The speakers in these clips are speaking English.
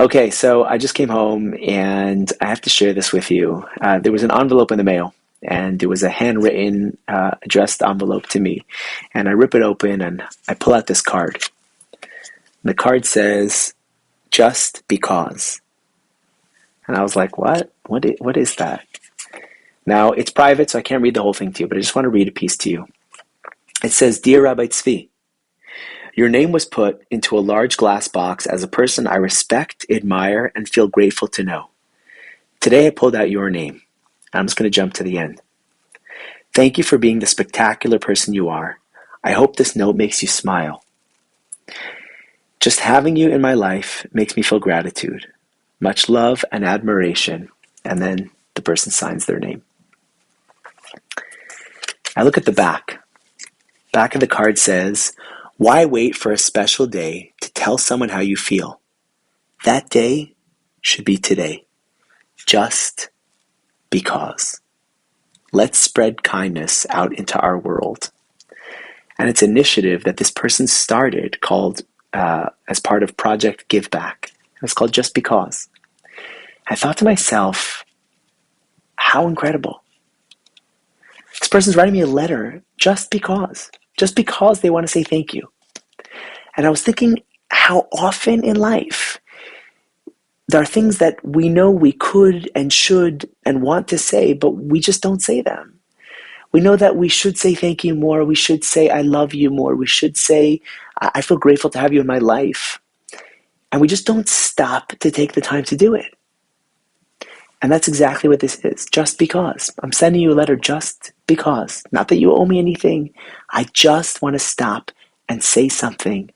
Okay, so I just came home and I have to share this with you. There was an envelope in the mail, and there was a handwritten, addressed envelope to me. And I rip it open and I pull out this card. The card says, "Just because." And I was like, what? What is that? Now, it's private, so I can't read the whole thing to you, but I just want to read a piece to you. It says, "Dear Rabbi Tzvi, your name was put into a large glass box as a person I respect, admire, and feel grateful to know. Today I pulled out your name. I'm just going to jump to the end. Thank you for being the spectacular person you are. I hope this note makes you smile. Just having you in my life makes me feel gratitude. Much love and admiration." And then the person signs their name. I look at the back. Back of the card says, "Why wait for a special day to tell someone how you feel? That day should be today. Just because. Let's spread kindness out into our world." And it's an initiative that this person started called, as part of Project Give Back. It's called Just Because. I thought to myself, how incredible. This person's writing me a letter just because. Just because they want to say thank you. And I was thinking how often in life there are things that we know we could and should and want to say, but we just don't say them. We know that we should say thank you more. We should say I love you more. We should say I feel grateful to have you in my life. And we just don't stop to take the time to do it. And that's exactly what this is. Just because. I'm sending you a letter just because. Not that you owe me anything. I just want to stop and say something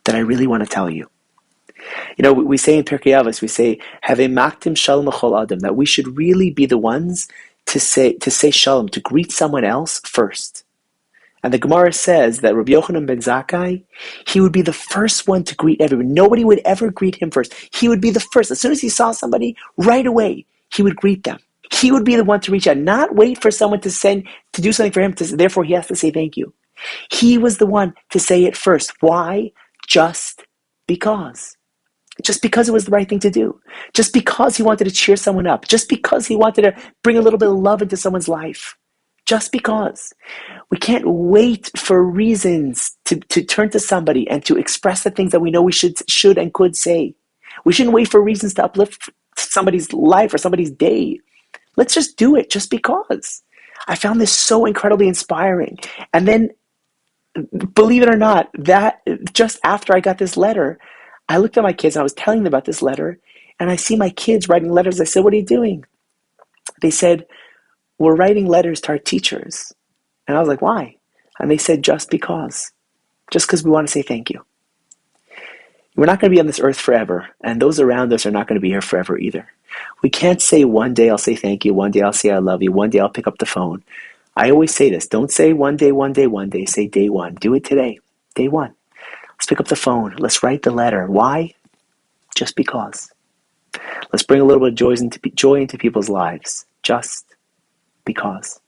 that I really want to tell you. You know, we say in Pirkei Avos, we say, "Have a maktim shalom l'chol adam," that we should really be the ones to say shalom, to greet someone else first. And the Gemara says that Rabbi Yochanan ben Zakkai, he would be the first one to greet everyone. Nobody would ever greet him first. He would be the first. As soon as he saw somebody, right away, he would greet them. He would be the one to reach out, not wait for someone to do something for him, therefore he has to say thank you. He was the one to say it first. Why? Just because. Just because it was the right thing to do. Just because he wanted to cheer someone up. Just because he wanted to bring a little bit of love into someone's life. Just because. We can't wait for reasons to turn to somebody and to express the things that we know we should and could say. We shouldn't wait for reasons to uplift somebody's life or somebody's day. Let's just do it just because. I found this so incredibly inspiring. And then, believe it or not, that just after I got this letter, I looked at my kids and I was telling them about this letter, and I see my kids writing letters. I said, "What are you doing?" They said, "We're writing letters to our teachers." And I was like, "Why?" And they said, "Just because. Just because we want to say thank you." We're not going to be on this earth forever, and those around us are not going to be here forever either. We can't say one day I'll say thank you, one day I'll say I love you, one day I'll pick up the phone. I always say this, don't say one day, one day, one day, say day one. Do it today, day one. Let's pick up the phone. Let's write the letter. Why? Just because. Let's bring a little bit of joy into people's lives. Just because.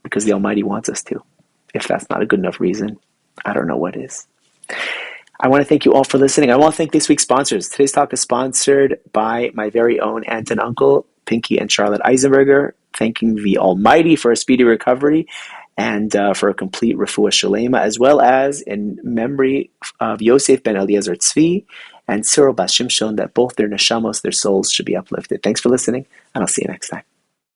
Because the Almighty wants us to. If that's not a good enough reason, I don't know what is. I want to thank you all for listening. I want to thank this week's sponsors. Today's talk is sponsored by my very own aunt and uncle, Pinky and Charlotte Eisenberger, thanking the Almighty for a speedy recovery and for a complete refuah shalema, as well as in memory of Yosef ben Eliezer Tzvi and Cyril Bas Shimshon, that both their neshamos, their souls, should be uplifted. Thanks for listening, and I'll see you next time.